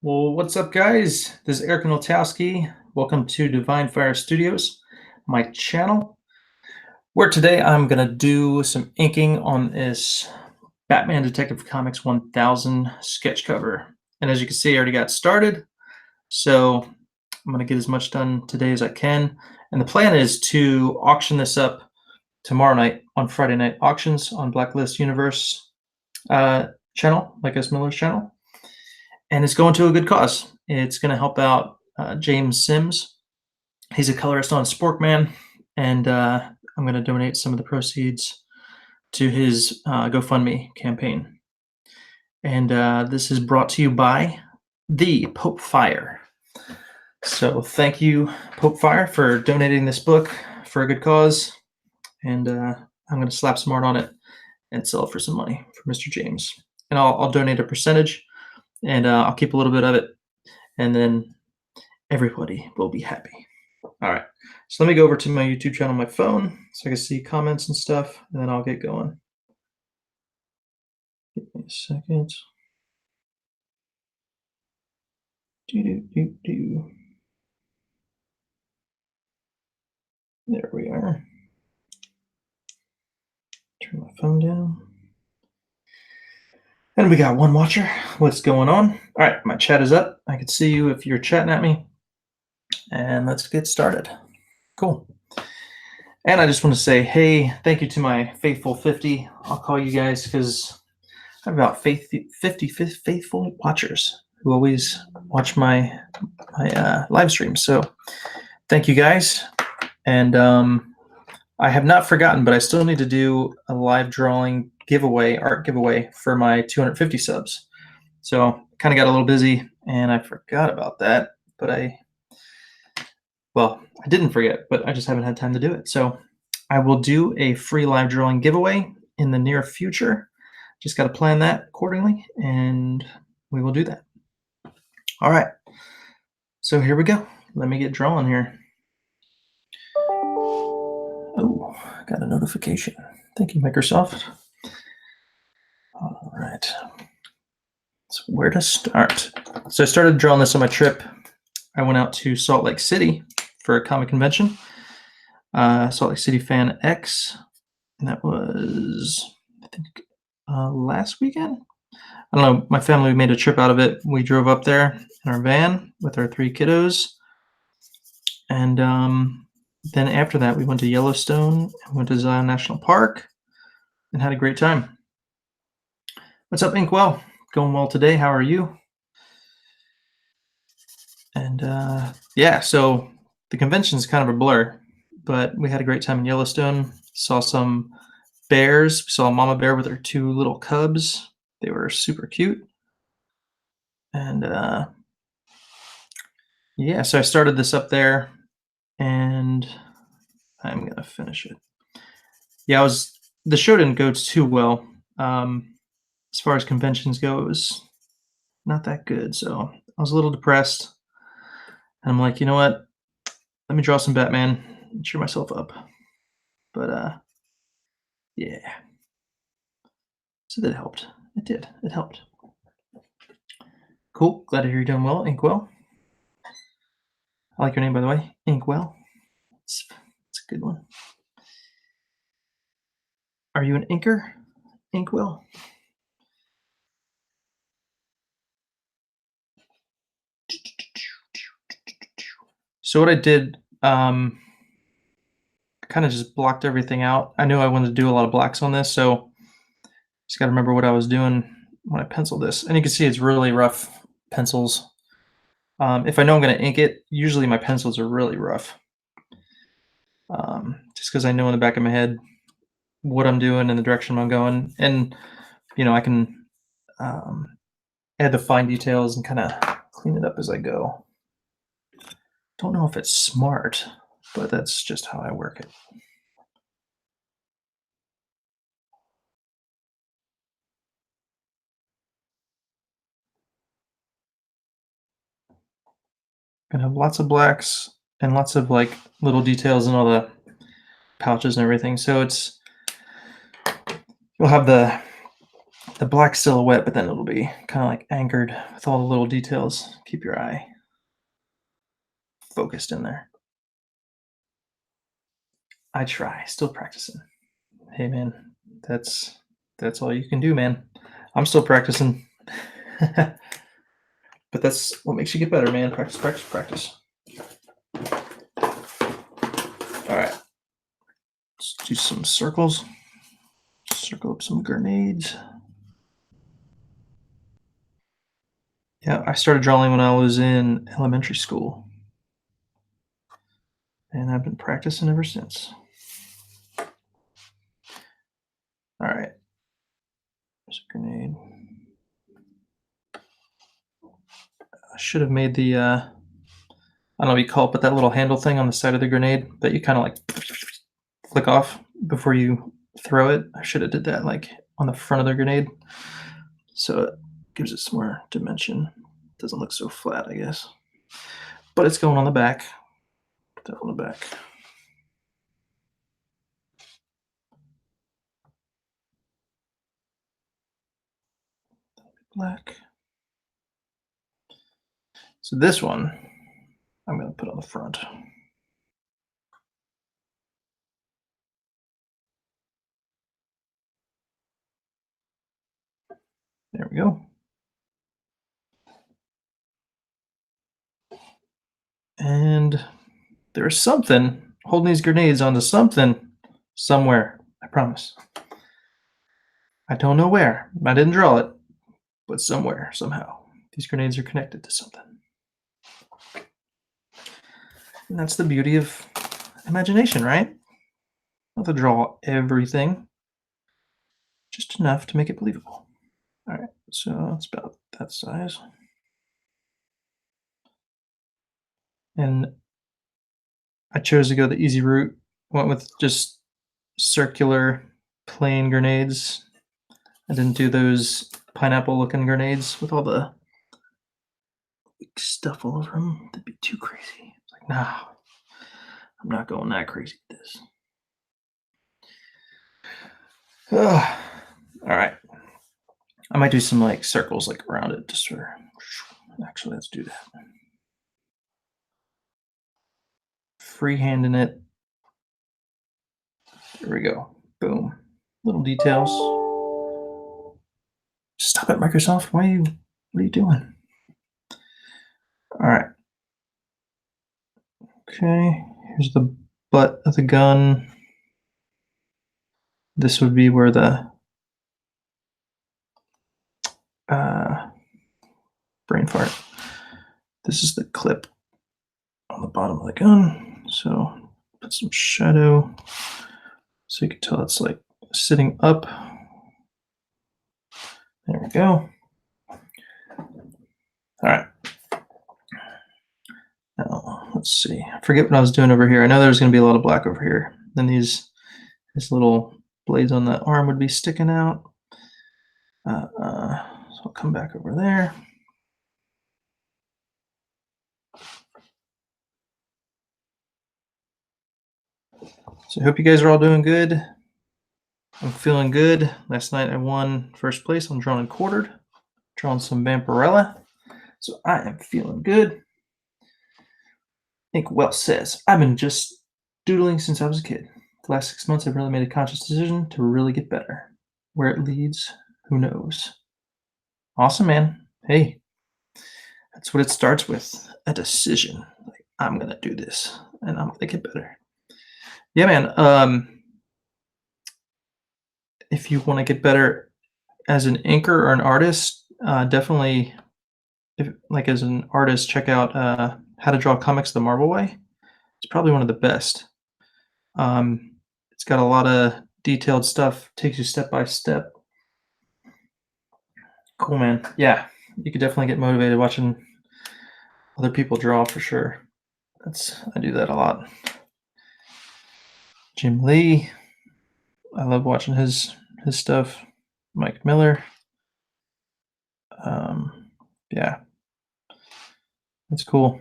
Well, what's up, guys? This is Eric Ninaltowski. Welcome to Divine Fire Studios, my channel, where today I'm going to do some inking on this Batman Detective Comics 1000 sketch cover. And as you can see, I already got started. So I'm going to get as much done today as I can. And the plan is to auction this up tomorrow night on Friday night auctions on Blacklist Universe channel, Mike S. Miller's channel. And it's going to a good cause. It's going to help out James Sims. He's a colorist on Sporkman, and I'm going to donate some of the proceeds to his GoFundMe campaign. And this is brought to you by the Pope Fire. So thank you, Pope Fire, for donating this book for a good cause. And I'm going to slap some art on it and sell it for some money for Mr. James. And I'll donate a percentage. And I'll keep a little bit of it, and then everybody will be happy. All right, so let me go over to my YouTube channel on my phone so I can see comments and stuff, and then I'll get going. Give me a second. There we are. Turn my phone down. And we got one watcher. What's going on? All right, my chat is up. I can see you if you're chatting at me. And let's get started. Cool. And I just want to say, hey, thank you to my faithful 50. I'll call you guys because I have about 50 faithful watchers who always watch my live stream. So thank you guys. And I have not forgotten, but I still need to do a live drawing giveaway, art giveaway for my 250 subs. So kind of got a little busy and I forgot about that, but I didn't forget, but I just haven't had time to do it. So I will do a free live drawing giveaway in the near future. Just got to plan that accordingly, and we will do that. All right. So here we go. Let me get drawing here. Oh, got a notification. Thank you, Microsoft. All right. So where to start? So I started drawing this on my trip. I went out to Salt Lake City for a comic convention. Salt Lake City Fan X, and that was, I think, last weekend. I don't know. My family made a trip out of it. We drove up there in our van with our 3 kiddos, and then after that, we went to Yellowstone, went to Zion National Park, and had a great time. What's up, Inkwell? Going well today. How are you? And yeah, so the convention is kind of a blur, but we had a great time in Yellowstone. Saw some bears. We saw a mama bear with her 2 little cubs. They were super cute. And yeah, so I started this up there, and I'm gonna finish it. Yeah, the show didn't go too well. As far as conventions go, it was not that good. So I was a little depressed. And I'm like, you know what? Let me draw some Batman and cheer myself up. But yeah. So that helped. It did. It helped. Cool. Glad to hear you're doing well, Inkwell. I like your name, by the way, Inkwell. It's a good one. Are you an inker, Inkwell? So what I did, kind of just blocked everything out. I knew I wanted to do a lot of blacks on this, so just got to remember what I was doing when I penciled this. And you can see it's really rough pencils. If I know I'm going to ink it, usually my pencils are really rough. Just because I know in the back of my head what I'm doing and the direction I'm going. And, you know, I can add the fine details and kind of clean it up as I go. Don't know if it's smart, but that's just how I work it. Gonna have lots of blacks and lots of like little details in all the pouches and everything. So you'll have the the black silhouette, but then it'll be kind of like anchored with all the little details. Keep your eye focused in there. I try, still practicing. Hey man, that's that's all you can do, man. I'm still practicing. But that's what makes you get better, man. Practice, practice, practice. All right, let's do some circles. Circle up some grenades. Yeah, I started drawing when I was in elementary school, and I've been practicing ever since. All right, there's a grenade. I should have made the, I don't know what you call it, but that little handle thing on the side of the grenade that you kind of like flick off before you throw it. I should have did that like on the front of the grenade, so it gives it some more dimension. Doesn't look so flat, I guess. But it's going on the back. Put that on the back. Black. So this one, I'm going to put on the front. There we go. And there's something holding these grenades onto something somewhere. I promise. I don't know where. I didn't draw it, but somewhere, somehow. These grenades are connected to something. And that's the beauty of imagination, right? Not to draw everything, just enough to make it believable. All right, so it's about that size. And I chose to go the easy route, went with just circular plain grenades. I didn't do those pineapple looking grenades with all the stuff all over them. That'd be too crazy. It's like, nah, I'm not going that crazy with this. Ugh. All right. I might do some like circles like around it just for, actually, let's do that. Freehanding it. There we go. Boom. Little details. Stop it, Microsoft. What are you doing? All right. Okay. Here's the butt of the gun. This would be where the brain fart. This is the clip on the bottom of the gun. So put some shadow so you can tell it's like sitting up. There we go. All right. Now let's see. I forget what I was doing over here. I know there's going to be a lot of black over here. Then these little blades on the arm would be sticking out. So I'll come back over there. So I hope you guys are all doing good. I'm feeling good. Last night I won first place on drawn and quartered, drawing some Vampirella. So I am feeling good. I think Wells says, I've been just doodling since I was a kid. The last 6 months I've really made a conscious decision to really get better. Where it leads, who knows? Awesome, man. Hey, that's what it starts with, a decision. Like, I'm going to do this and I'm going to get better. Yeah, man. If you want to get better as an inker or an artist, definitely, if like as an artist, check out How to Draw Comics the Marvel Way. It's probably one of the best. It's got a lot of detailed stuff, takes you step by step. Cool, man. Yeah, you could definitely get motivated watching other people draw for sure. I do that a lot. Jim Lee, I love watching his stuff. Mike Miller. Yeah, that's cool.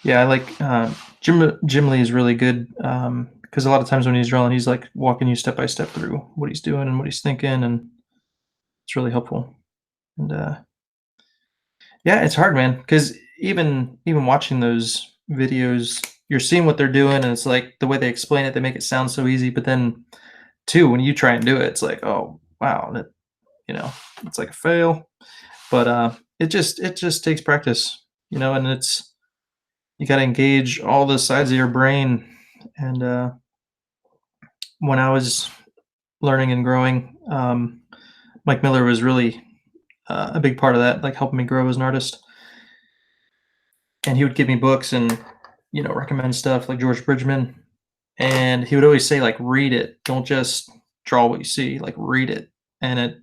Yeah, I like, Jim Lee is really good, because a lot of times when he's drawing, he's, like, walking you step by step through what he's doing and what he's thinking, and it's really helpful, and, yeah, it's hard, man. Because even watching those videos, you're seeing what they're doing, and it's, like, the way they explain it, they make it sound so easy, but then, too, when you try and do it, it's like, "Oh, wow," that you know, it's like a fail, but, it just takes practice, and you gotta engage all the sides of your brain, and, when I was learning and growing, Mike Miller was really, a big part of that, like, helping me grow as an artist, and he would give me books and, recommend stuff like George Bridgman, and he would always say, like, "Read it, don't just draw what you see, like, read it," and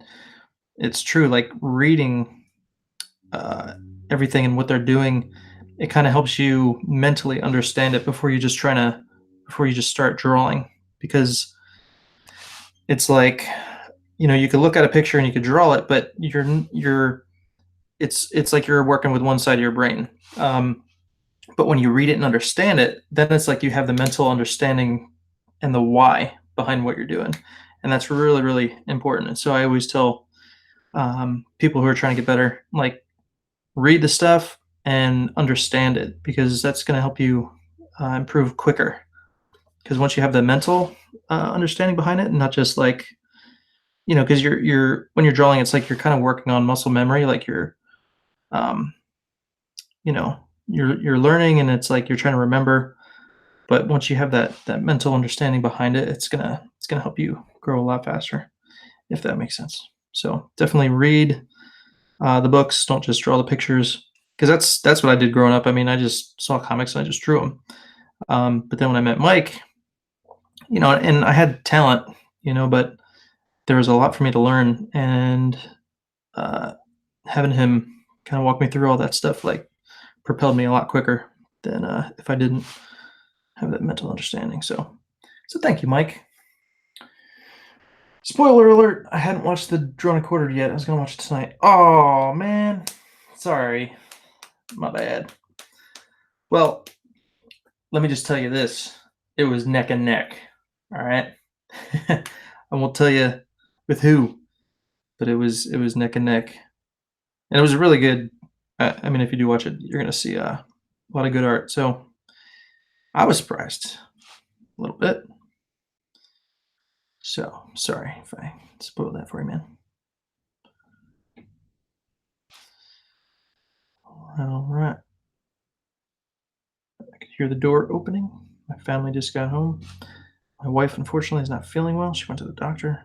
it's true, like, reading, uh, everything and what they're doing, it kinda helps you mentally understand it before you just start drawing, because it's like, you could look at a picture and you could draw it, but it's like you're working with one side of your brain. But when you read it and understand it, then it's like you have the mental understanding and the why behind what you're doing, and that's really, really important. And so I always tell, people who are trying to get better, like, read the stuff and understand it, because that's going to help you, improve quicker. Because once you have the mental, understanding behind it, and not just like, because you're when you're drawing, it's like you're kind of working on muscle memory, like um, you're learning, and it's like you're trying to remember. But once you have that mental understanding behind it, it's gonna help you grow a lot faster, if that makes sense. So definitely read, the books. Don't just draw the pictures, because that's what I did growing up. I mean, I just saw comics and I just drew them. But then when I met Mike, and I had talent, but there was a lot for me to learn, and uh, having him kind of walk me through all that stuff, like, propelled me a lot quicker than, if I didn't have that mental understanding. So thank you, Mike. Spoiler alert: I hadn't watched the Drawn and Quartered yet. I was gonna watch it tonight. Oh man, sorry, my bad. Well, let me just tell you this: it was neck and neck. All right, I won't tell you with who, but it was neck and neck, and it was really good. I mean, if you do watch it, you're gonna see, a lot of good art. So I was surprised a little bit. So sorry if I spoiled that for you, man. All right. I could hear the door opening. My family just got home. My wife, unfortunately, is not feeling well. She went to the doctor.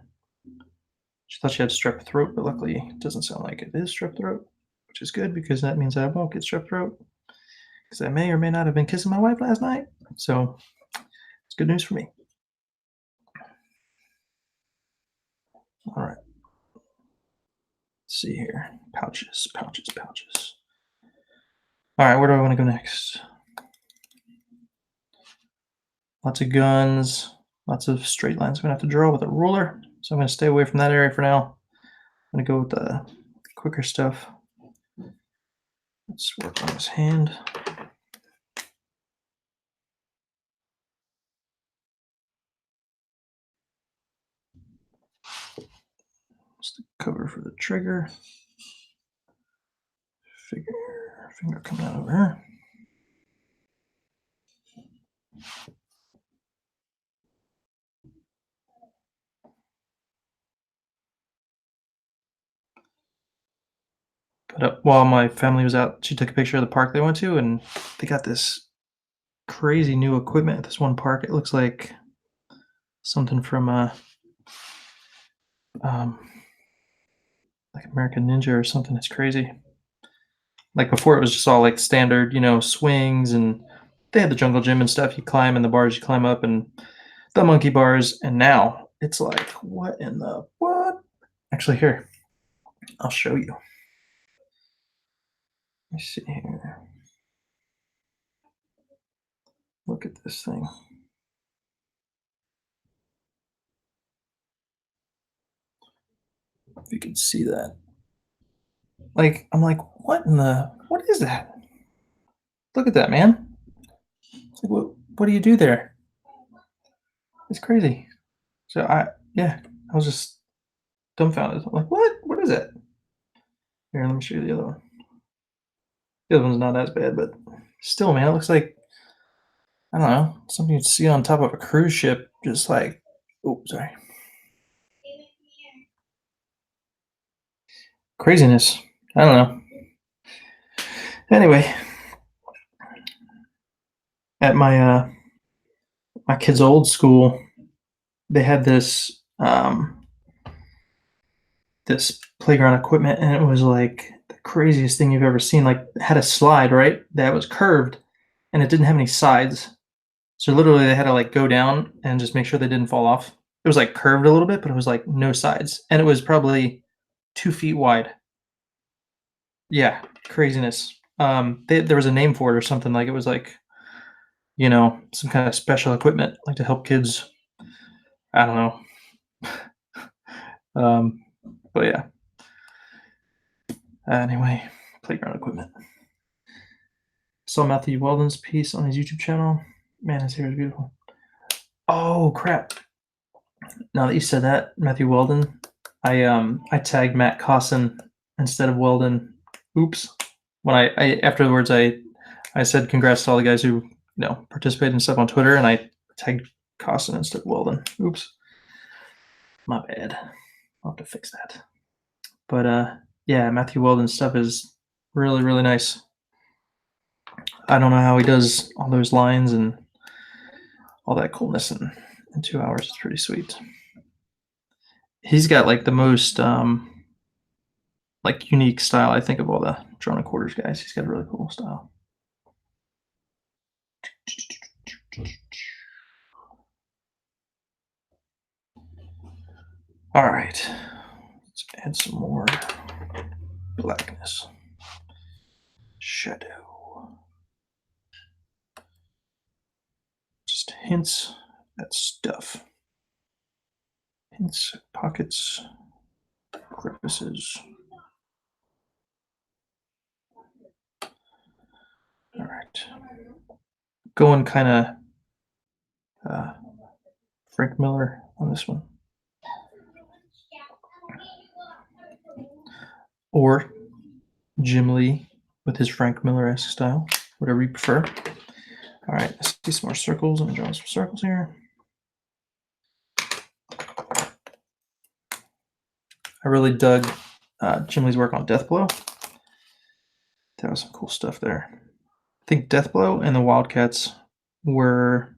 She thought she had strep throat, but luckily it doesn't sound like it is strep throat, which is good because that means I won't get strep throat, because I may or may not have been kissing my wife last night. So it's good news for me. All right, let's see here. Pouches, pouches, pouches. All right, where do I want to go next? Lots of guns, lots of straight lines I'm going to have to draw with a ruler. So I'm going to stay away from that area for now. I'm going to go with the quicker stuff. Let's work on his hand. Just the cover for the trigger. Finger coming out over here. But while my family was out, she took a picture of the park they went to, and they got this crazy new equipment at this one park. It looks like something from, um, like American Ninja or something. It's crazy. Like before, it was just all like standard, swings, and they had the jungle gym and stuff. You climb, and the bars you climb up, and the monkey bars. And now it's like, what in the what? Actually, here, I'll show you. Let me see here. Look at this thing. If you can see that. Like, I'm like, what is that? Look at that, man. It's like, what do you do there? It's crazy. So yeah, I was just dumbfounded. I'm like, what? What is it? Here, let me show you the other one. The other one's not as bad, but still, man, it looks like, I don't know, something you'd see on top of a cruise ship. Just like, oh, sorry, craziness. I don't know. Anyway, at my kid's old school, they had this playground equipment, and it was like the craziest thing you've ever seen. Like, it had a slide, right, that was curved, and it didn't have any sides. So literally, they had to like go down and just make sure they didn't fall off. It was like curved a little bit, but it was like no sides, and it was probably 2 feet wide. Yeah, craziness. There was a name for it or something. Like, it was like, some kind of special equipment, like to help kids. I don't know. Um, but yeah. Anyway, playground equipment. Saw Matthew Weldon's piece on his YouTube channel. Man, his hair is beautiful. Oh crap! Now that you said that, Matthew Weldon, I tagged Matt Cosson instead of Weldon. Oops. When I afterwards I said congrats to all the guys who participated and stuff on Twitter, and I tagged Cosson instead of Weldon. Oops, my bad. I'll have to fix that. But yeah, Matthew Weldon's stuff is really really nice. I don't know how he does all those lines and all that coolness in 2 hours. It's pretty sweet. He's got like the most like unique style, I think, of all the drawn and quarters guys. He's got a really cool style. All right, let's add some more blackness, shadow, just hints at stuff, hints, pockets, crevices. All right, going kind of Frank Miller on this one, or Jim Lee with his Frank Miller-esque style, whatever you prefer. All right, let's do some more circles. I'm drawing some circles here. I really dug Jim Lee's work on Deathblow. That was some cool stuff there. I think Deathblow and the Wildcats were,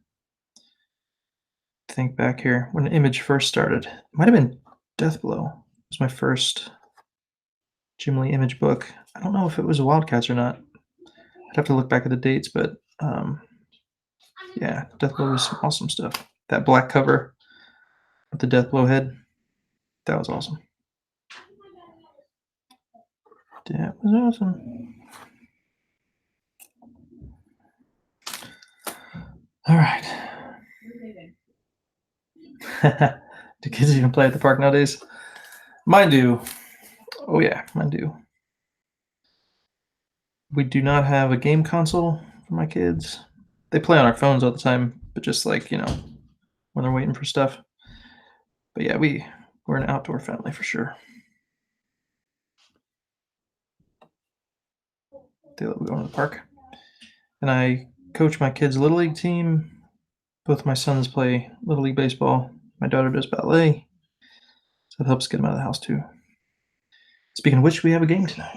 think back here, when Image first started. It might have been Deathblow. It was my first Jim Lee Image book. I don't know if it was Wildcats or not. I'd have to look back at the dates, but yeah, Deathblow was some awesome stuff. That black cover with the Deathblow head, that was awesome. That was awesome. All right. Do kids even play at the park nowadays? Mine do. Oh yeah, mine do. We do not have a game console for my kids. They play on our phones all the time, but just like, when they're waiting for stuff. But yeah, we're an outdoor family for sure. They love going to the park. And I coach my kids' little league team. Both my sons play little league baseball. My daughter does ballet. So it helps get them out of the house too. Speaking of which, we have a game tonight.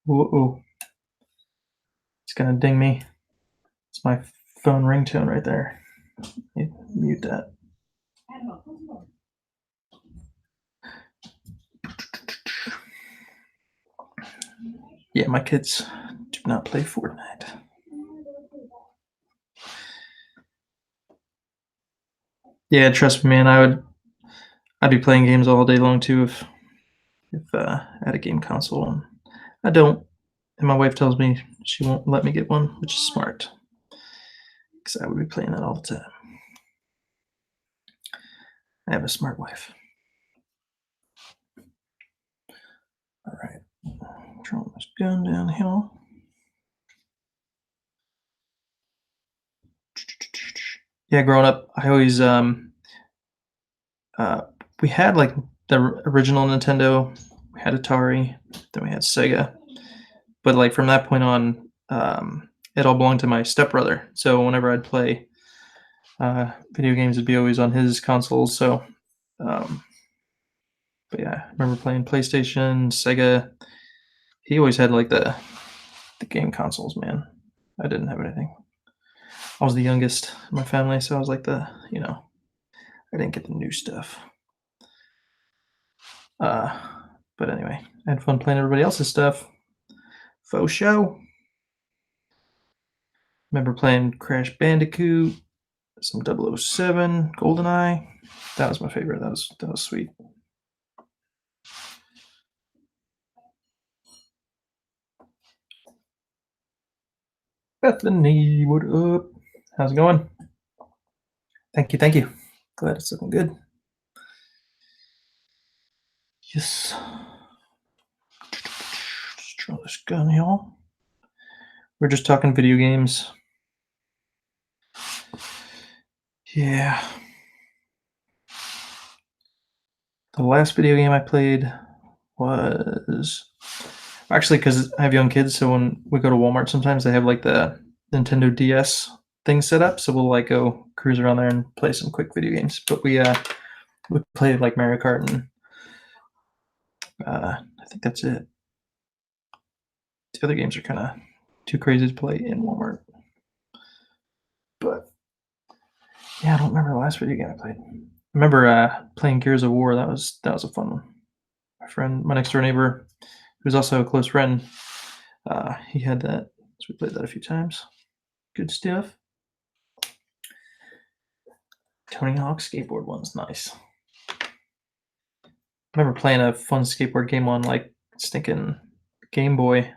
Whoa. It's gonna ding me. It's my phone ringtone right there. Mute that. Yeah, my kids do not play Fortnite. Yeah, trust me, man. I'd be playing games all day long too if I had a game console. And I don't, and my wife tells me she won't let me get one, which is smart, because I would be playing that all the time. I have a smart wife. All right, drawing this gun down here. Yeah, growing up, I always uh, we had like the original Nintendo, we had Atari, then we had Sega, but like from that point on, it all belonged to my stepbrother. So whenever I'd play video games, it'd be always on his consoles. So, um, but yeah, I remember playing PlayStation, Sega. He always had like the game consoles. Man, I didn't have anything. I was the youngest in my family, so I was like I didn't get the new stuff. Uh, but anyway, I had fun playing everybody else's stuff. Faux show. Remember playing Crash Bandicoot, some 007, GoldenEye. That was my favorite. That was sweet. Bethany, what up? How's it going? Thank you, thank you. Glad it's looking good. Yes. Just draw this gun, y'all. We're just talking video games. Yeah. The last video game I played was actually because I have young kids, so when we go to Walmart, sometimes they have like the Nintendo DS thing set up, so we'll like go cruise around there and play some quick video games. But we played like Mario Kart and I think that's it. The other games are kind of too crazy to play in Walmart. But yeah, I don't remember the last video game I played. I remember playing Gears of War. That was a fun one. My next door neighbor, who's also a close friend, he had that, so we played that a few times. Good stuff. Tony Hawk skateboard one's nice. I remember playing a fun skateboard game on like stinking Game Boy.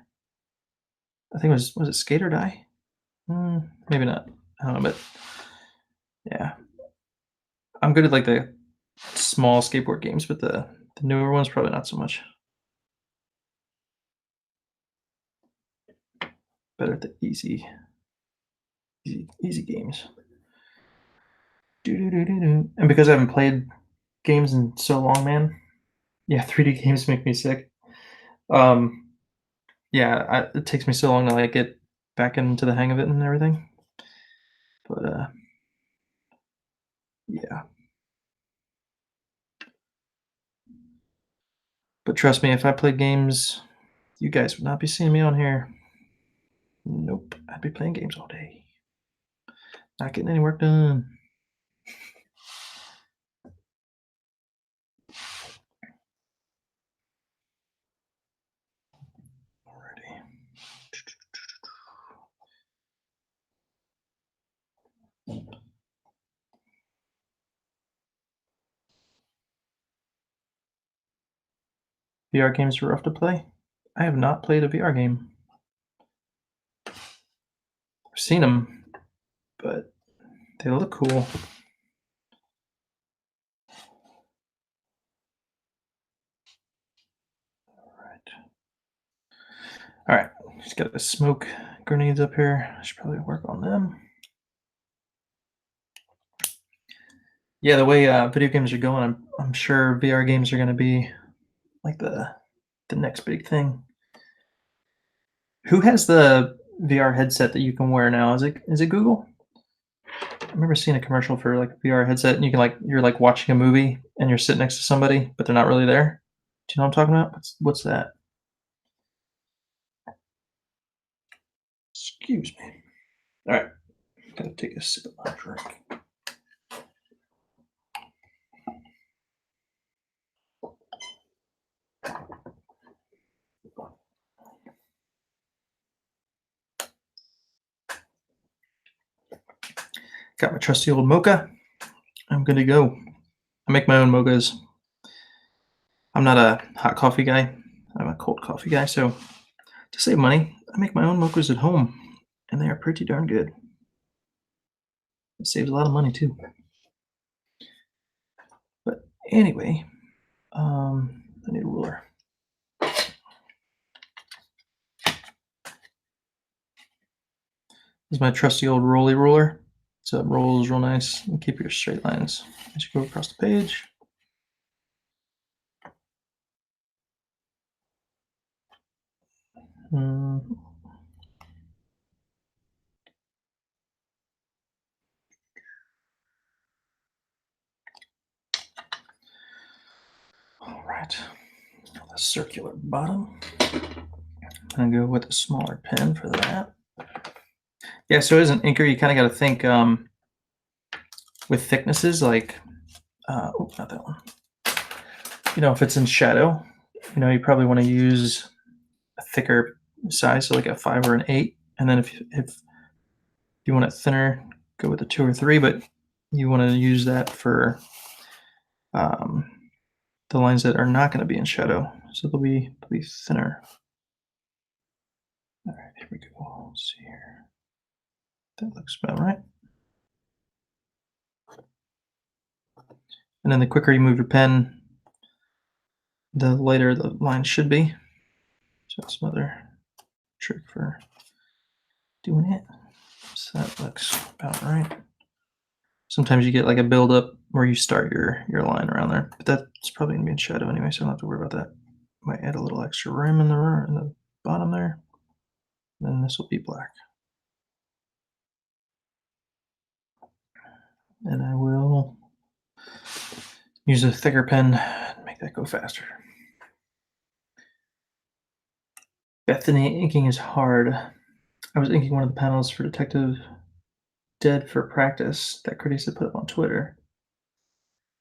I think it was it Skate or Die? Maybe not. I don't know, but yeah, I'm good at like the small skateboard games, but the newer ones probably not so much. Better at the easy games. Doo-doo-doo-doo-doo. And because I haven't played games in so long, man, yeah, 3D games make me sick. Um, yeah, it takes me so long to like get back into the hang of it and everything. But yeah. But trust me, if I played games, you guys would not be seeing me on here. Nope, I'd be playing games all day, not getting any work done. Alrighty. VR games are rough to play. I have not played a VR game. I've seen them, but they look cool. All right, just got the smoke grenades up here. I should probably work on them. Yeah, the way video games are going, I'm sure VR games are going to be like the next big thing. Who has the VR headset that you can wear now? Is it Google? I remember seeing a commercial for like a VR headset, and you're like watching a movie, and you're sitting next to somebody, but they're not really there. Do you know what I'm talking about? What's that? Excuse me. All right, gotta take a sip of my drink. Got my trusty old mocha. I'm good to go. I make my own mochas. I'm not a hot coffee guy. I'm a cold coffee guy. So to save money, I make my own mochas at home, and they are pretty darn good. It saves a lot of money too. But anyway, I need a ruler. This is my trusty old Rolly ruler. so it rolls real nice, and keep your straight lines as you go across the page. Mm, all right, the circular bottom. I'm gonna go with a smaller pen for that. Yeah, so as an inker, you kind of got to think with thicknesses, like, oh, not that one. If it's in shadow, you probably want to use a thicker size, so like a 5 or an 8. And then if you want it thinner, go with a 2 or 3. But you want to use that for um, the lines that are not going to be in shadow, so they'll be thinner. All right, here we go. Let's see here. That looks about right. And then the quicker you move your pen, the lighter the line should be. So that's another trick for doing it. So that looks about right. Sometimes you get like a buildup where you start your line around there, but that's probably gonna be in shadow anyway, so I don't have to worry about that. Might add a little extra rim in the bottom there. Then this will be black. And I will use a thicker pen and make that go faster. Bethany, inking is hard. I was inking one of the panels for Detective Dead for practice that Curtis had put up on Twitter.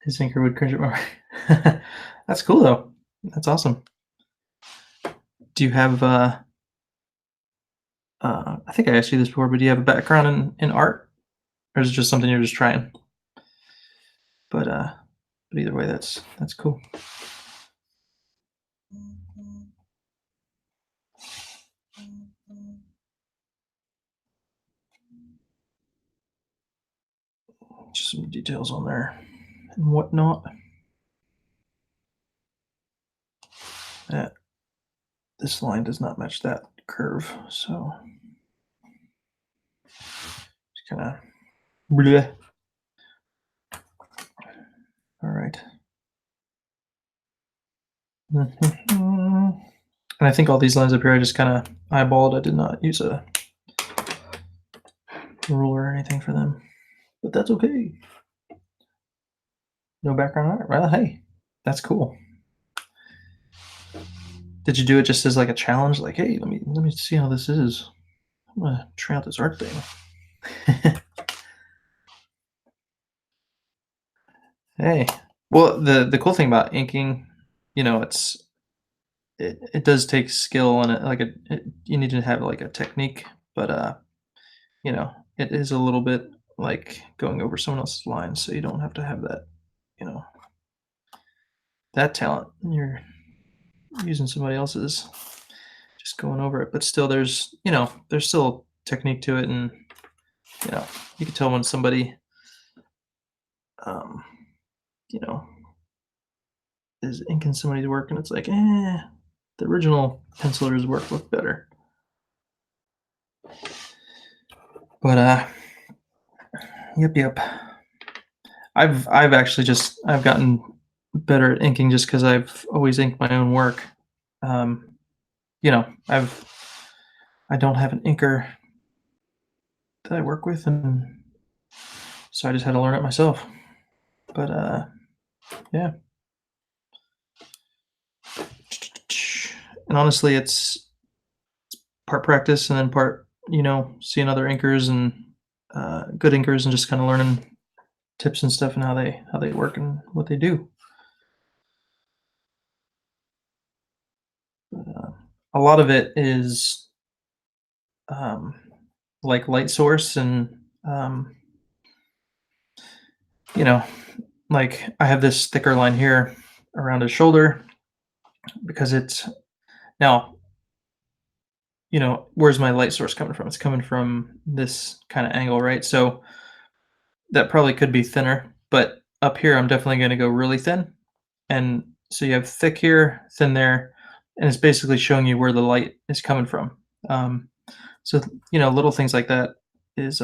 His inker would cringe at my That's cool though. That's awesome. Do you have I think I asked you this before, but do you have a background in art? Or is it just something you're just trying? But either way, that's cool. Just some details on there and whatnot. That this line does not match that curve, so just kind of bleh. All right. And I think all these lines up here I just kind of eyeballed. I did not use a ruler or anything for them, but that's okay. No background art. Well, hey, that's cool. Did you do it just as like a challenge? Like, hey, let me see how this is. I'm gonna try out this art thing. Hey, well, the cool thing about inking, it does take skill and you need to have like a technique, but it is a little bit like going over someone else's lines, so you don't have to have that, you know, that talent. You're using somebody else's, just going over it, but still, there's still technique to it, and you know, you can tell when somebody, um, you know, is inking somebody's work, and it's like, the original penciler's work looked better. But yep. I've actually I've gotten better at inking just because I've always inked my own work. Um, I don't have an inker that I work with, and so I just had to learn it myself. But yeah. And honestly, it's part practice and then part, seeing other inkers and good inkers and just kind of learning tips and stuff and how they work and what they do. But, a lot of it is um, like light source and um, you know like I have this thicker line here around his shoulder because it's now where's my light source coming from? It's coming from this kind of angle, right? So that probably could be thinner, but up here I'm definitely going to go really thin. And so you have thick here, thin there, and it's basically showing you where the light is coming from. Um, so little things like that is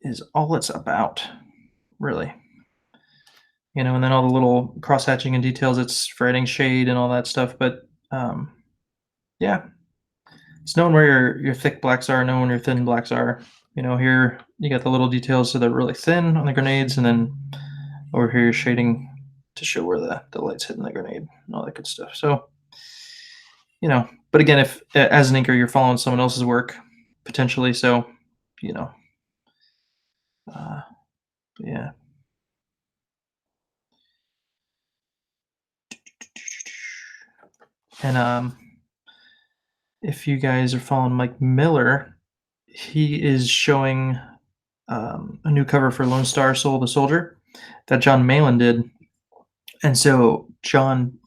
is all it's about, really. And then all the little cross hatching and details, it's for adding shade and all that stuff. But um, yeah, it's knowing where your thick blacks are, knowing where your thin blacks are. Here you got the little details so they're really thin on the grenades, and then over here you're shading to show where the light's hitting the grenade and all that good stuff. So, but again, if as an inker you're following someone else's work potentially, so you know, uh, yeah. And if you guys are following Mike Miller, he is showing a new cover for Lone Star Soul the Soldier that John Malin did. And so John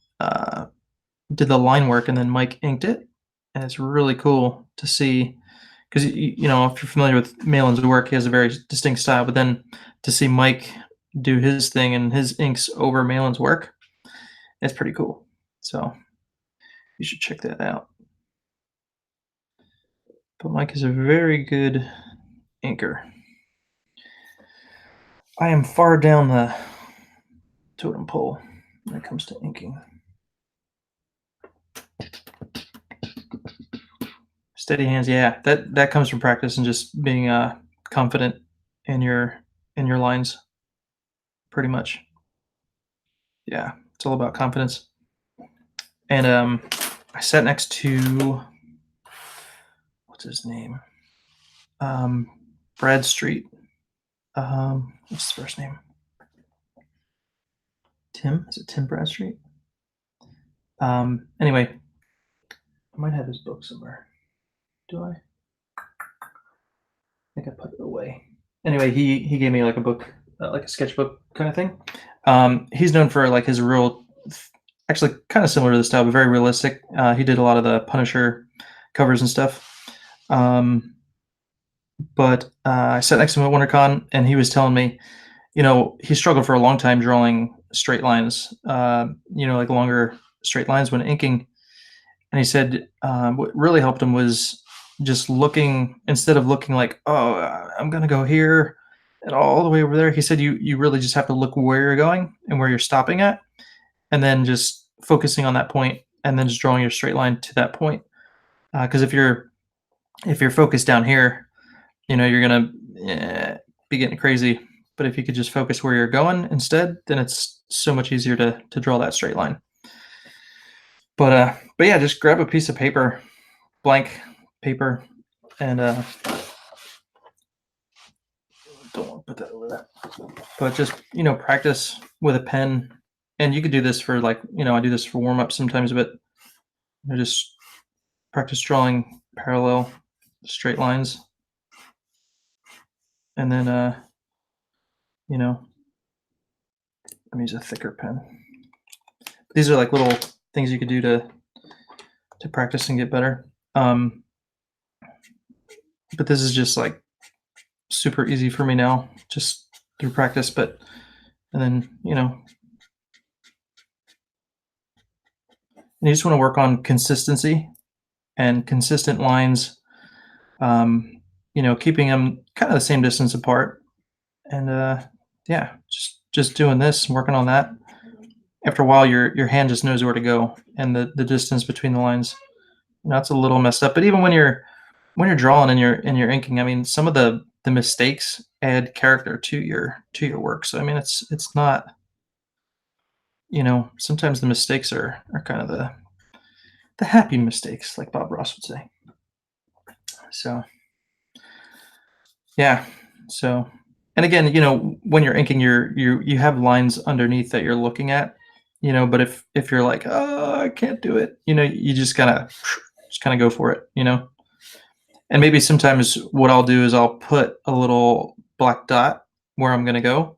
did the line work and then Mike inked it. And it's really cool to see because, if you're familiar with Malin's work, he has a very distinct style. But then to see Mike do his thing and his inks over Malin's work, it's pretty cool. So you should check that out. But Mike is a very good inker. I am far down the totem pole when it comes to inking. Steady hands, yeah. That comes from practice and just being confident in your lines, pretty much. Yeah, it's all about confidence. And I sat next to what's his name? Bradstreet. What's his first name? Tim? Is it Tim Bradstreet? Anyway, I might have his book somewhere. Do I? I think I put it away. Anyway, he gave me like a book, like a sketchbook kind of thing. He's known for like his real, actually kind of similar to the style, but very realistic. He did a lot of the Punisher covers and stuff. But I sat next to him at WonderCon, and he was telling me, he struggled for a long time drawing straight lines, like longer straight lines when inking. And he said what really helped him was just looking, instead of looking like, oh, I'm going to go here and all the way over there. He said you really just have to look where you're going and where you're stopping at, and then just focusing on that point and then just drawing your straight line to that point. Because if you're focused down here, you're going to be getting crazy. But if you could just focus where you're going instead, then it's so much easier to draw that straight line. But yeah, just grab a piece of paper, blank paper, and don't want to put that over there. But just practice with a pen, and you could do this for I do this for warm up sometimes, but just practice drawing parallel straight lines, and then let me use a thicker pen. These are like little things you could do to practice and get better. But this is just like super easy for me now, just through practice. And then you just want to work on consistency and consistent lines. Keeping them kind of the same distance apart, and yeah, just doing this and working on that. After a while, your hand just knows where to go, and the distance between the lines, it's a little messed up. But even when you're drawing and you're inking, I mean, some of the mistakes add character to your work. So I mean, it's not, sometimes the mistakes are kind of the happy mistakes, like Bob Ross would say. So yeah, so, and again, when you're inking, you have lines underneath that you're looking at, but if you're like, oh, I can't do it, you just kind of go for it, And maybe sometimes what I'll do is I'll put a little black dot where I'm going to go,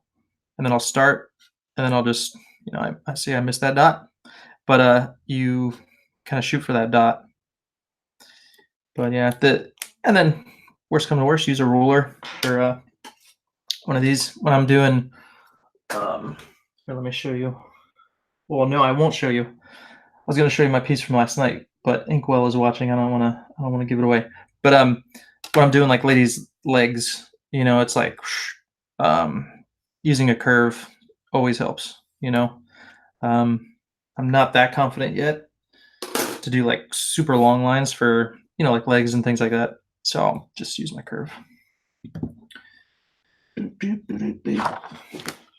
and then I'll start, and then I'll just, I see I missed that dot, but you kind of shoot for that dot. But yeah, and then worst come to worst, use a ruler for one of these when I'm doing. Here, let me show you. Well, no, I won't show you. I was going to show you my piece from last night, but Inkwell is watching. I don't want to give it away. But when I'm doing like ladies' legs, it's like um, using a curve always helps. Um, I'm not that confident yet to do like super long lines for like legs and things like that. So I'll just use my curve.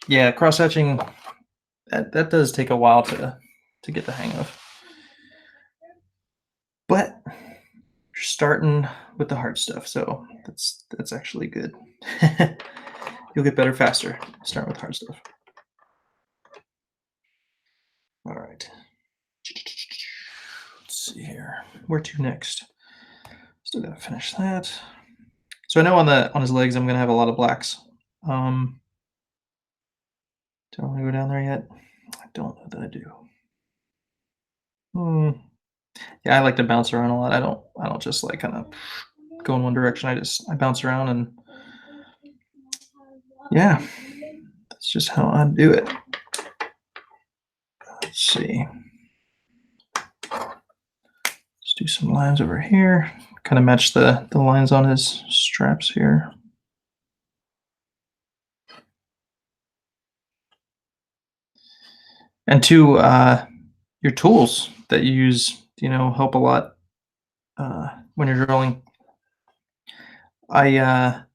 Yeah, cross hatching that does take a while to get the hang of, but you're starting with the hard stuff, so that's actually good. You'll get better faster starting with hard stuff. All right. Let's see here. Where to next? Still gotta finish that. So I know on his legs I'm gonna have a lot of blacks. Um, do I want to go down there yet? I don't know that I do. Hmm. Yeah, I like to bounce around a lot. I don't just like kind of go in one direction. I bounce around and yeah, that's just how I do it. Let's see. Let's do some lines over here. Kind of match the lines on his straps here. And two, your tools that you use, help a lot when you're drawing. I'm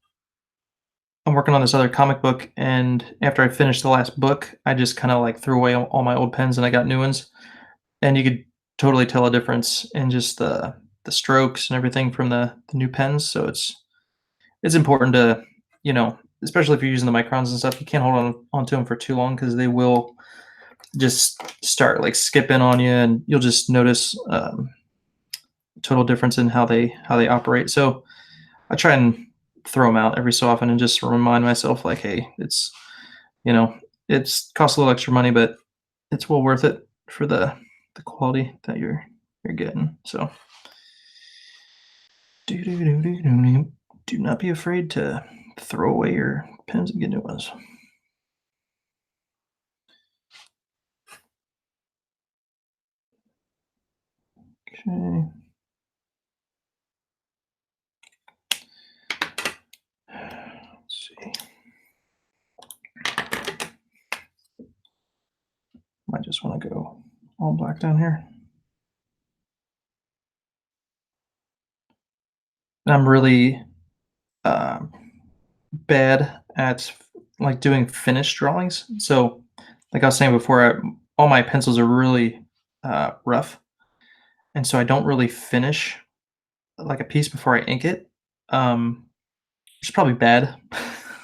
working on this other comic book, and after I finished the last book, I just kind of like threw away all my old pens and I got new ones. And you could totally tell a difference in just the strokes and everything from the new pens. So it's important to, especially if you're using the microns and stuff, you can't hold on onto them for too long because they will just start like skipping on you, and you'll just notice total difference in how they operate. So I try and throw them out every so often and just remind myself like, hey, you know it's costs a little extra money, but it's well worth it for the quality that you're getting. So do not be afraid to throw away your pens and get new ones. Okay. Let's see. Might just want to go all black down here. I'm really um, bad at like doing finished drawings. So, like I was saying before, all my pencils are really rough, and so I don't really finish like a piece before I ink it. Which is probably bad,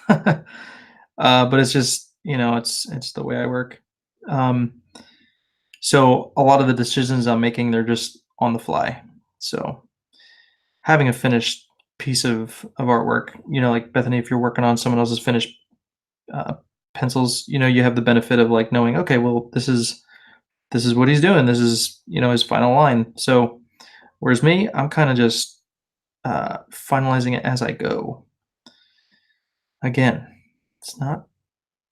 but it's just it's the way I work. Um, so a lot of the decisions I'm making, they're just on the fly. So having a finished piece of artwork, like Bethany, if you're working on someone else's finished uh, pencils, you have the benefit of like knowing, okay, well, this is what he's doing. This is his final line. So whereas me, I'm kind of just finalizing it as I go. Again, it's not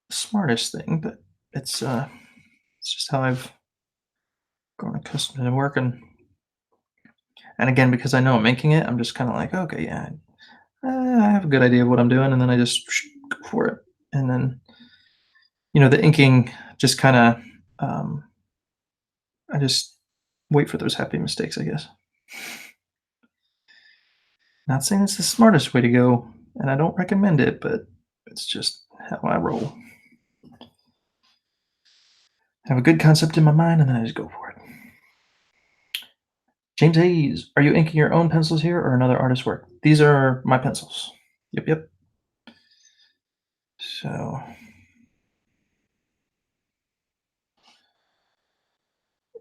the smartest thing, but it's just how I've grown accustomed to working. And again, because I know I'm inking it, I'm just kind of like, okay, yeah, I have a good idea of what I'm doing, and then I just go for it. And then the inking just kind of I just wait for those happy mistakes, I guess. Not saying it's the smartest way to go, and I don't recommend it, but it's just how I roll. Have a good concept in my mind, and then I just go for it. James Hayes, are you inking your own pencils here or another artist's work? These are my pencils. Yep, yep. So,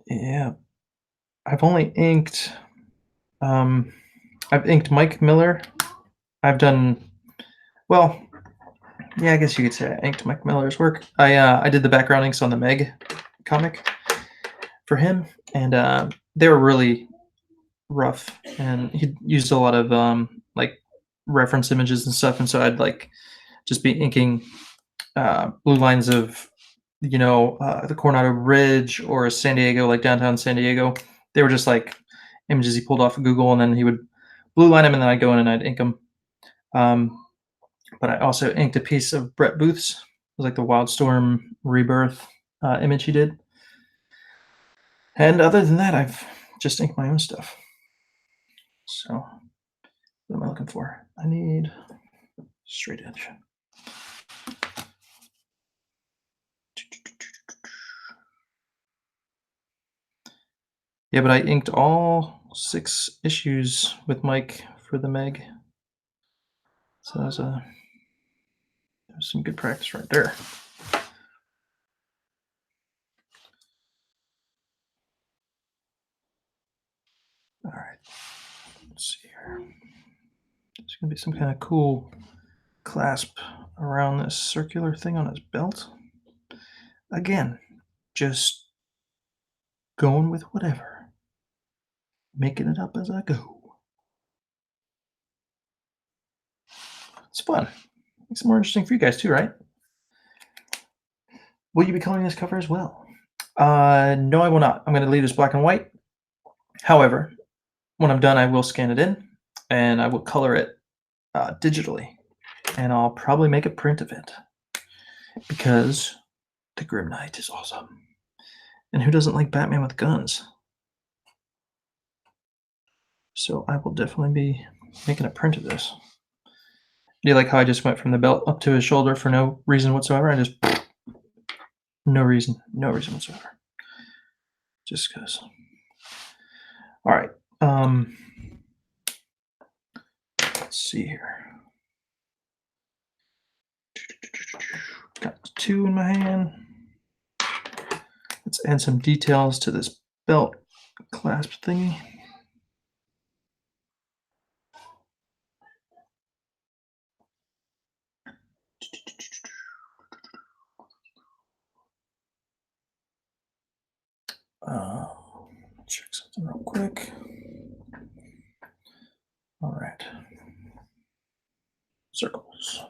yeah, I've only inked. Um, I've inked Mike Miller. I've done well. Yeah, I guess you could say I inked Mike Miller's work. I did the background inks on the Meg comic for him, and they were really rough, and he used a lot of like reference images and stuff, and so I'd like just be inking blue lines of the Coronado Bridge or San Diego, like downtown San Diego. They were just like images he pulled off of Google, and then he would blue line them, and then I'd go in and I'd ink them. Um, But I also inked a piece of Brett Booth's. It was like the Wildstorm Rebirth image he did. And other than that, I've just inked my own stuff. So, what am I looking for? I need straight edge. Yeah, but I inked all 6 issues with Mike for the Meg. So that was some good practice right there. All right, let's see here. There's gonna be some kind of cool clasp around this circular thing on his belt. Again, just going with whatever, making it up as I go. It's fun. Makes it more interesting for you guys too, right? Will you be coloring this cover as well? No, I will not. I'm going to leave this black and white. However, when I'm done, I will scan it in and I will color it digitally. And I'll probably make a print of it because the Grim Knight is awesome. And who doesn't like Batman with guns? So I will definitely be making a print of this. Do you like how I just went from the belt up to his shoulder for no reason whatsoever? I just no reason whatsoever. Just because. All right. Let's see here. Got 2 in my hand. Let's add some details to this belt clasp thingy. Check something real quick. All right. Circles.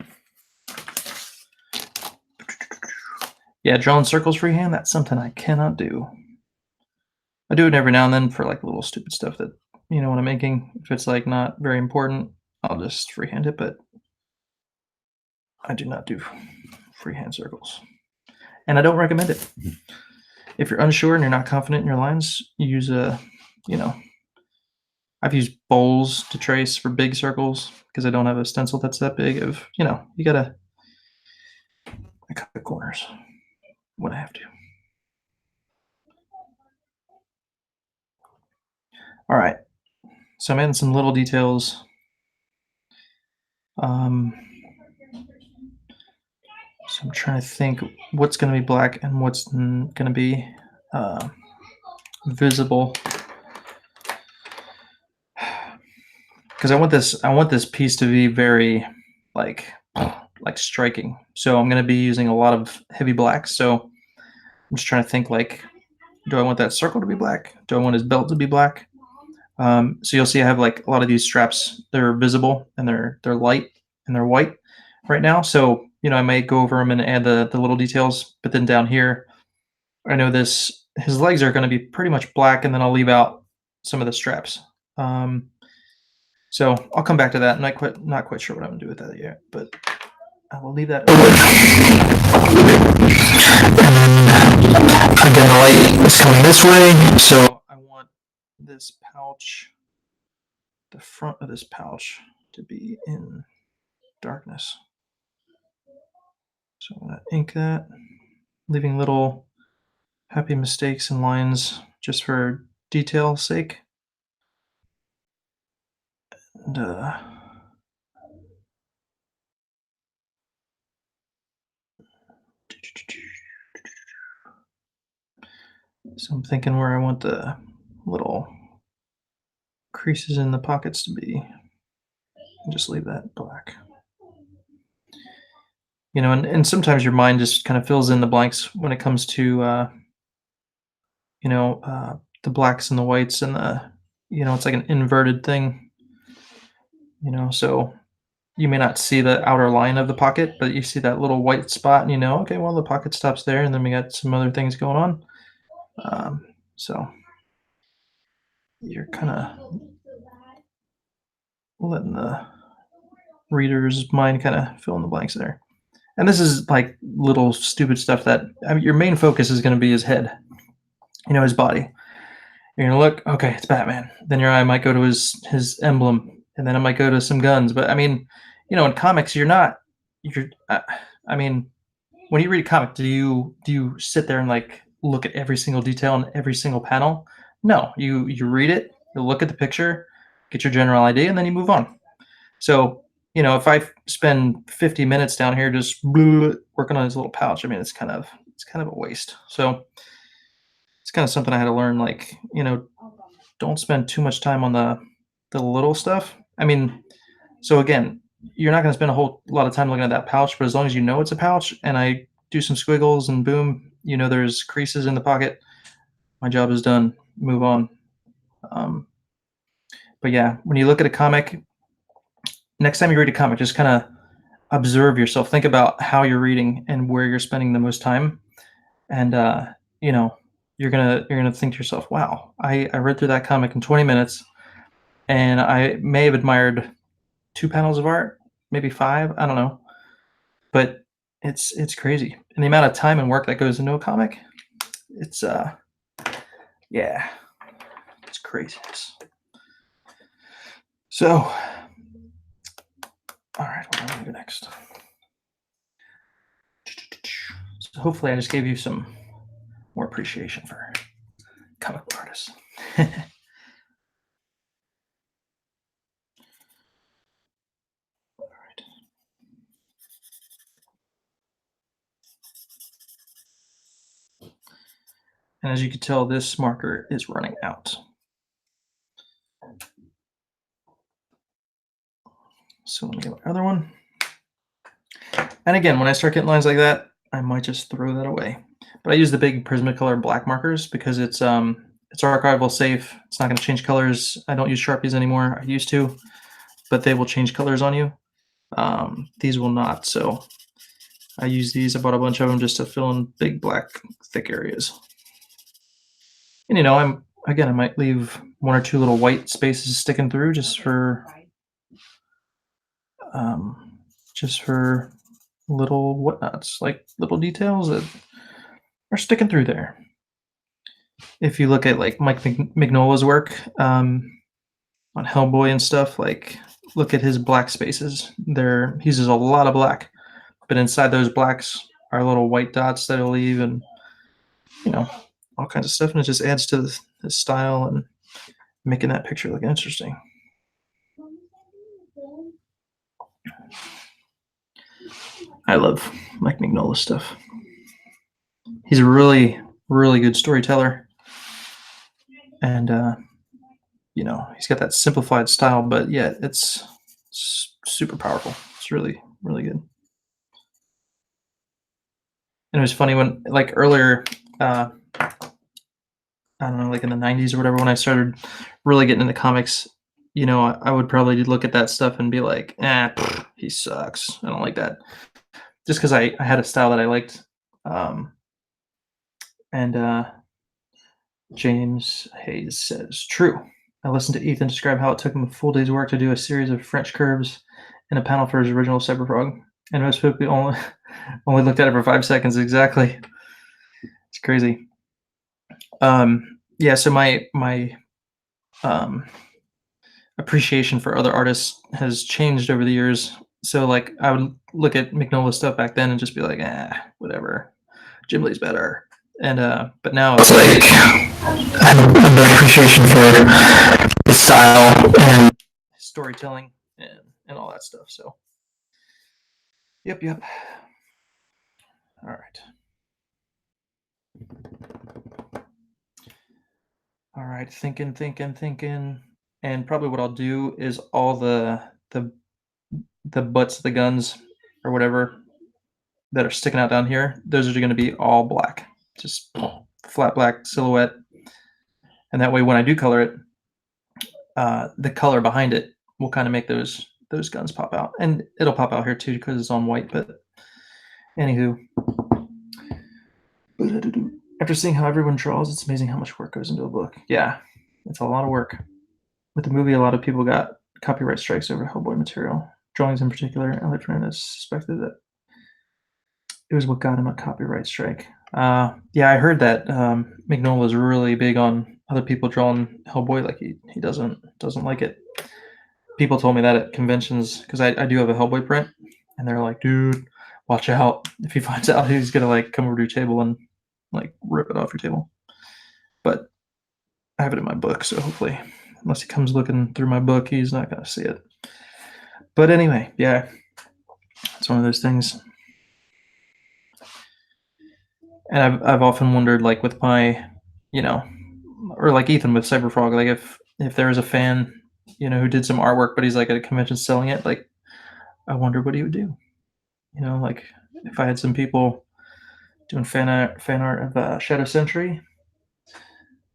Yeah, drawing circles freehand, that's something I cannot do. I do it every now and then for like little stupid stuff that, when I'm making, if it's like not very important, I'll just freehand it, but I do not do freehand circles. And I don't recommend it. If you're unsure and you're not confident in your lines, use I've used bowls to trace for big circles because I don't have a stencil that's that big you gotta, I cut the corners when I have to. All right, so I'm adding some little details. So I'm trying to think what's going to be black and what's going to be visible, because I want this piece to be very like striking. So I'm going to be using a lot of heavy blacks. So I'm just trying to think like, do I want that circle to be black? Do I want his belt to be black? So you'll see I have like a lot of these straps. They're visible and they're light and they're white right now. So I may go over them and add the little details. But then down here, I know his legs are going to be pretty much black, and then I'll leave out some of the straps. So I'll come back to that. Not quite sure what I'm going to do with that yet, but I will leave that. Again, the light is coming this way, so I want this pouch, the front of this pouch, to be in darkness. So I'm going to ink that, leaving little happy mistakes and lines just for detail's sake. And so I'm thinking where I want the little creases in the pockets to be, and just leave that black. And sometimes your mind just kind of fills in the blanks when it comes to the blacks and the whites and it's like an inverted thing. So you may not see the outer line of the pocket, but you see that little white spot, and okay, well, the pocket stops there, and then we got some other things going on. So you're kind of letting the reader's mind kind of fill in the blanks there. And this is like little stupid stuff that I mean, your main focus is going to be his head, his body. You're gonna look, okay, it's Batman. Then your eye might go to his emblem, and then it might go to some guns. But I mean, in comics, you're not. You're. I mean, when you read a comic, do you sit there and like look at every single detail and every single panel? No, you read it, you look at the picture, get your general idea, and then you move on. So if I spend 50 minutes down here just working on his little pouch, I mean, it's kind of a waste. So it's kind of something I had to learn. Like don't spend too much time on the little stuff. I mean, so again, you're not going to spend a whole lot of time looking at that pouch, but as long as you know it's a pouch, and I do some squiggles and boom, there's creases in the pocket. My job is done. Move on. Um, but yeah, when you look at a comic, next time you read a comic, just kind of observe yourself. Think about how you're reading and where you're spending the most time, and you know, you're gonna think to yourself, "Wow, I read through that comic in 20 minutes, and I may have admired 2 panels of art, maybe 5, I don't know, but it's crazy. And the amount of time and work that goes into a comic, it's, yeah, it's craziness. So, alright, what am I gonna do next? So hopefully I just gave you some more appreciation for comic book artists. Alright. And as you can tell, this marker is running out. So let me get my other one. And again, when I start getting lines like that, I might just throw that away. But I use the big Prismacolor black markers because it's archival safe. It's not going to change colors. I don't use Sharpies anymore. I used to, but they will change colors on you. These will not. So I use these. I bought a bunch of them just to fill in big black thick areas. And I might leave 1 or 2 little white spaces sticking through just for little whatnots, like little details that are sticking through there. If you look at like Mike Mignola's work on Hellboy and stuff, like look at his black spaces. He uses a lot of black, but inside those blacks are little white dots that he'll leave, and all kinds of stuff, and it just adds to the style and making that picture look interesting. I love Mike Mignola's stuff. He's a really, really good storyteller, and he's got that simplified style, but yet it's super powerful. It's really, really good. And it was funny when, like earlier, I don't know, like in the 90s or whatever, when I started really getting into comics, I would probably look at that stuff and be like, he sucks. I don't like that. Just because I had a style that I liked. And James Hayes says, true. I listened to Ethan describe how it took him a full day's work to do a series of French curves in a panel for his original Cyberfrog. And most people only looked at it for 5 seconds exactly. It's crazy. Yeah, so my appreciation for other artists has changed over the years. So like I would look at Mignola's stuff back then and just be like, whatever. Jim Lee's better. And but now it's like I have an appreciation for his style and storytelling and all that stuff. So yep. All right. All right, thinking. And probably what I'll do is all the butts of the guns or whatever that are sticking out down here, those are going to be all black, just flat black silhouette. And that way, when I do color it, the color behind it will kind of make those guns pop out, and it'll pop out here too because it's on white. But anywho, after seeing how everyone draws, it's amazing how much work goes into a book. Yeah, it's a lot of work. With the movie, a lot of people got copyright strikes over Hellboy material. drawings in particular. Elliot Fernandez suspected that it was what got him a copyright strike. Yeah, I heard that Mignola was really big on other people drawing Hellboy. Like he doesn't like it. People told me that at conventions because I do have a Hellboy print, and they're like, dude, watch out. If he finds out, he's gonna like come over to your table and like rip it off your table. But I have it in my book, so hopefully, unless he comes looking through my book, he's not gonna see it. But anyway, yeah, it's one of those things. And I've often wondered, like with my, you know, or like Ethan with Cyberfrog, like if there was a fan, who did some artwork, but he's like at a convention selling it, like I wonder what he would do. Like if I had some people doing fan art of Shadow Sentry,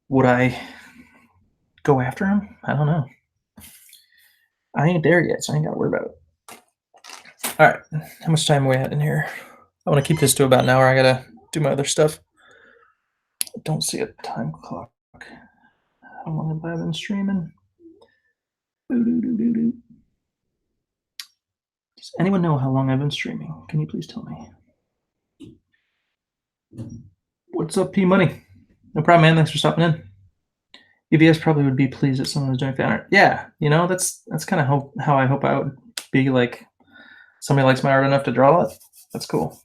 would I go after him? I don't know. I ain't there yet, so I ain't got to worry about it. All right, how much time are we at in here? I want to keep this to about an hour. I gotta do my other stuff. I don't see a time clock. How long have I been streaming? Does anyone know how long I've been streaming? Can you please tell me? What's up, P Money? No problem, man. Thanks for stopping in. EBS probably would be pleased that someone was doing fan art. Yeah, that's kind of how I hope I would be. Like somebody likes my art enough to draw it. That's cool.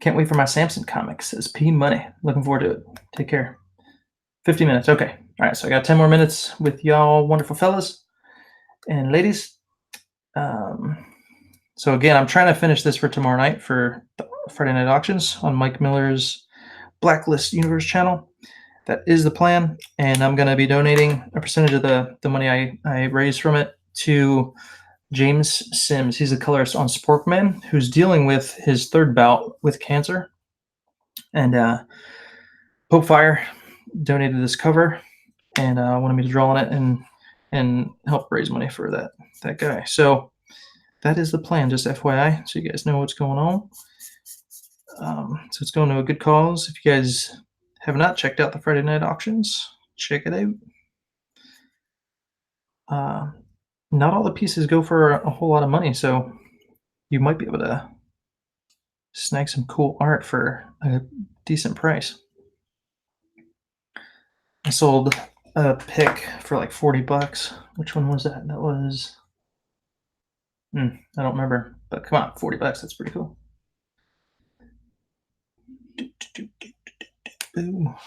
Can't wait for my Samson comic, says P Money. Looking forward to it. Take care. 50 minutes. Okay. All right. So I got 10 more minutes with y'all wonderful fellas and ladies. So again, I'm trying to finish this for tomorrow night for the Friday night auctions on Mike Miller's Blacklist Universe channel. That is the plan. And I'm going to be donating a percentage of the money I raise from it to James Sims. He's a colorist on Sporkman who's dealing with his third bout with cancer. And Hope Fire donated this cover and wanted me to draw on it and help raise money for that guy. So that is the plan, just FYI, so you guys know what's going on. So it's going to a good cause. If you guys have not checked out the Friday night auctions, check it out. Not all the pieces go for a whole lot of money, so you might be able to snag some cool art for a decent price. I sold a pick for like $40. Which one was that? That was I don't remember, but come on, $40, that's pretty cool. Boom. All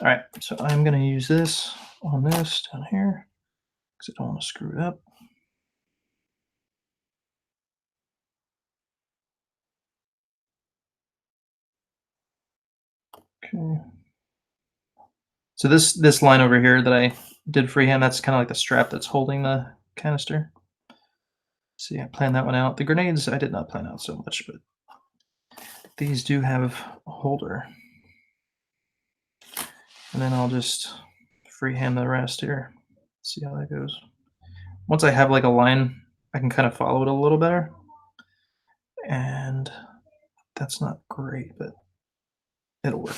right, so I'm gonna use this on this down here because I don't want to screw it up. Okay. So this line over here that I did freehand, that's kind of like the strap that's holding the canister. See, I planned that one out. The grenades I did not plan out so much, but these do have a holder. And then I'll just freehand the rest here. See how that goes. Once I have like a line, I can kind of follow it a little better. And that's not great, but it'll work.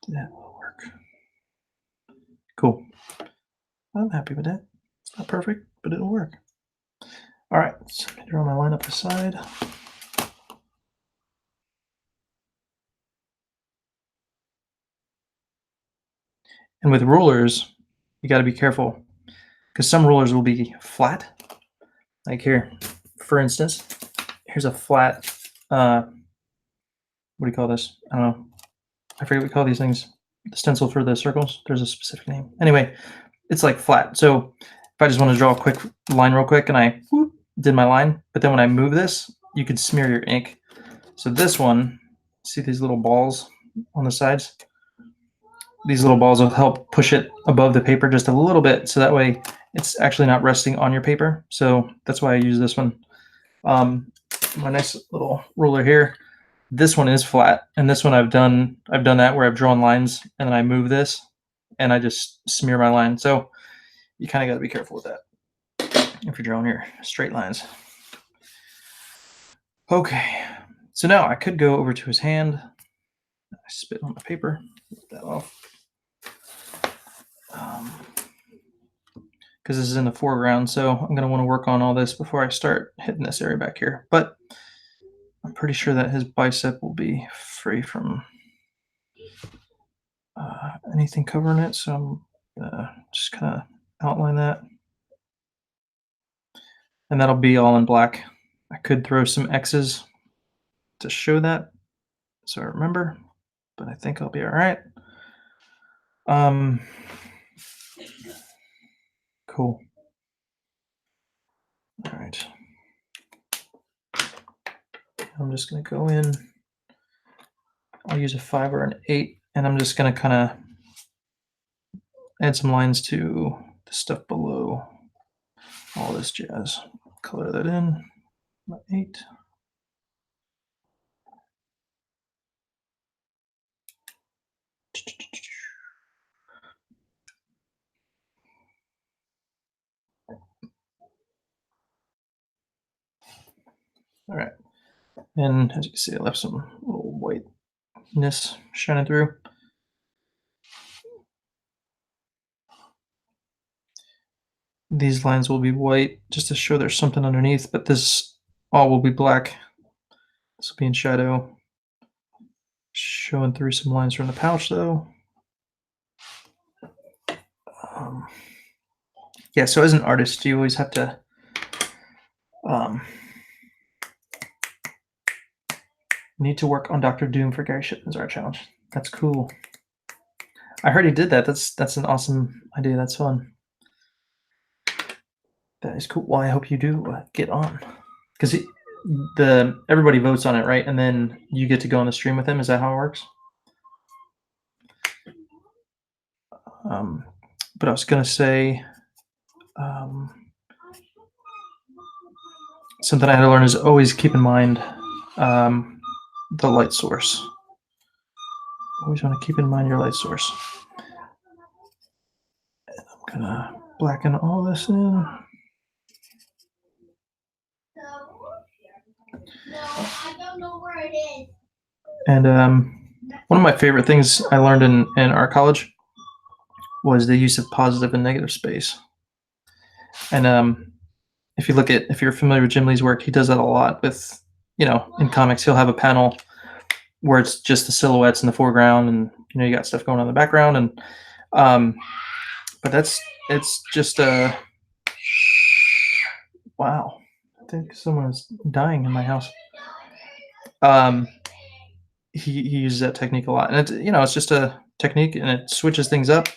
That will work. Cool. I'm happy with that. It's not perfect, but it'll work. All right, so I'm gonna draw my line up the side. And with rulers, you got to be careful because some rulers will be flat. Like here, for instance, here's a flat, what do you call this? I don't know. I forget what we call these things. The stencil for the circles. There's a specific name. Anyway, it's like flat. So if I just want to draw a quick line real quick and I did my line, but then when I move this, you could smear your ink. So this one, see these little balls on the sides? These little balls will help push it above the paper just a little bit, so that way it's actually not resting on your paper. So that's why I use this one. My nice little ruler here. This one is flat, and this one I've done that where I've drawn lines and then I move this and I just smear my line. So you kind of got to be careful with that if you're drawing your straight lines. Okay, so now I could go over to his hand I spit on the paper. Get that off. Because this is in the foreground, so I'm going to want to work on all this before I start hitting this area back here. But I'm pretty sure that his bicep will be free from anything covering it, so I'm gonna just kind of outline that. And that'll be all in black. I could throw some X's to show that, so I remember, but I think I'll be all right. Cool. All right. I'm just gonna go in. I'll use a 5 or an 8, and I'm just gonna kind of add some lines to the stuff below all this jazz. Color that in. My 8. All right, and as you can see, I left some little whiteness shining through. These lines will be white just to show there's something underneath, but this all will be black. This will be in shadow. Showing through some lines from the pouch though. Yeah, so as an artist, you always have to need to work on Dr. Doom for Gary Shipman's art challenge. That's cool. I heard he did that. That's an awesome idea. That's fun. That is cool. Well, I hope you do get on, because everybody votes on it, right? And then you get to go on the stream with him. Is that how it works? But I was gonna say something I had to learn is always keep in mind the light source. Always want to keep in mind your light source. And I'm gonna blacken all this in. No, I don't know where it is. And one of my favorite things I learned in art college was the use of positive and negative space. And if you're familiar with Jim Lee's work, he does that a lot with, in comics, he'll have a panel where it's just the silhouettes in the foreground, and you got stuff going on in the background, and but it's just wow, I think someone's dying in my house. He uses that technique a lot, and it's just a technique, and it switches things up,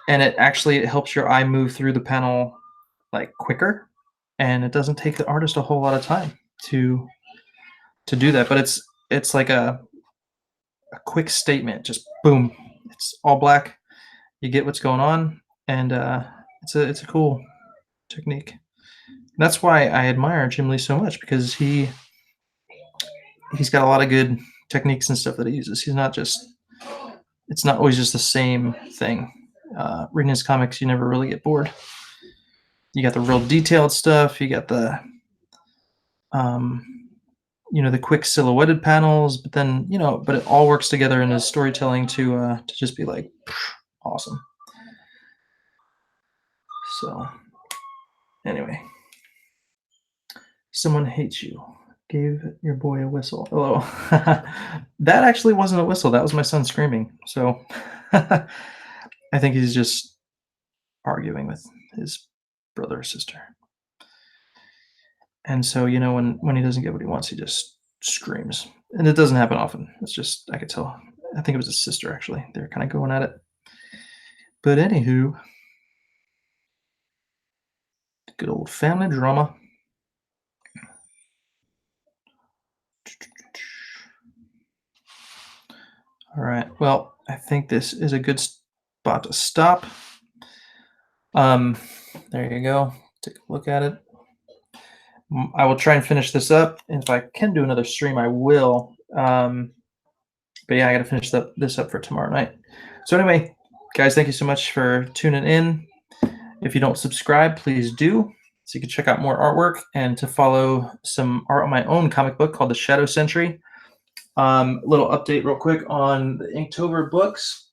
and it helps your eye move through the panel like quicker, and it doesn't take the artist a whole lot of time to do that, but it's like a quick statement, just boom, it's all black, you get what's going on, and it's a cool technique. And that's why I admire Jim Lee so much, because he's got a lot of good techniques and stuff that he uses. It's not always just the same thing. Reading his comics, you never really get bored. You got the real detailed stuff, you got the the quick silhouetted panels, but then but it all works together in his storytelling to just be like awesome. So anyway, someone hates you. Gave your boy a whistle. Hello. That actually wasn't a whistle. That was my son screaming. So I think he's just arguing with his brother or sister. And so, when he doesn't get what he wants, he just screams. And it doesn't happen often. It's just, I could tell. I think it was his sister, actually. They're kind of going at it. But anywho, good old family drama. All right. Well, I think this is a good spot to stop. There you go. Take a look at it. I will try and finish this up, and if I can do another stream, I will. But yeah, I got to finish this up for tomorrow night. So anyway, guys, thank you so much for tuning in. If you don't subscribe, please do, so you can check out more artwork and to follow some art on my own comic book called The Shadow Century. Little update real quick on the Inktober books.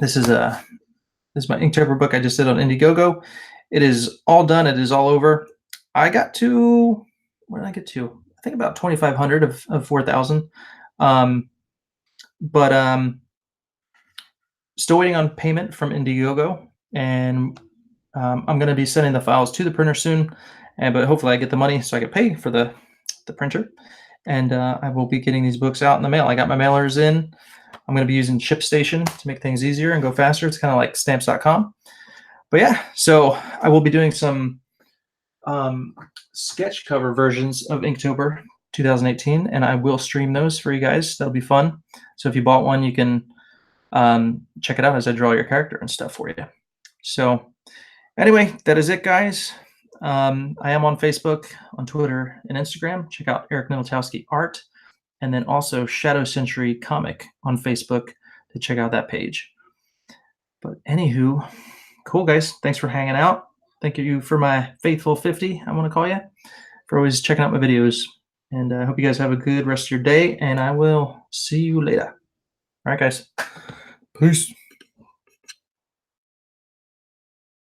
This is my Inktober book I just did on Indiegogo. It is all done. It is all over. I got to, where did I get to? I think about 2,500 of 4,000. But still waiting on payment from Indiegogo, and I'm going to be sending the files to the printer soon. But hopefully I get the money so I can pay for the printer, and I will be getting these books out in the mail. I got my mailers in. I'm going to be using ShipStation to make things easier and go faster. It's kind of like stamps.com. But yeah, so I will be doing some sketch cover versions of Inktober 2018, and I will stream those for you guys. That'll be fun. So if you bought one, you can check it out as I draw your character and stuff for you. So anyway, that is it, guys. I am on Facebook, on Twitter, and Instagram. Check out Eric Ninaltowski Art, and then also Shadow Century Comic on Facebook to check out that page. But anywho, cool, guys. Thanks for hanging out. Thank you for my faithful 50, I want to call you, for always checking out my videos. And I hope you guys have a good rest of your day, and I will see you later. All right, guys. Peace.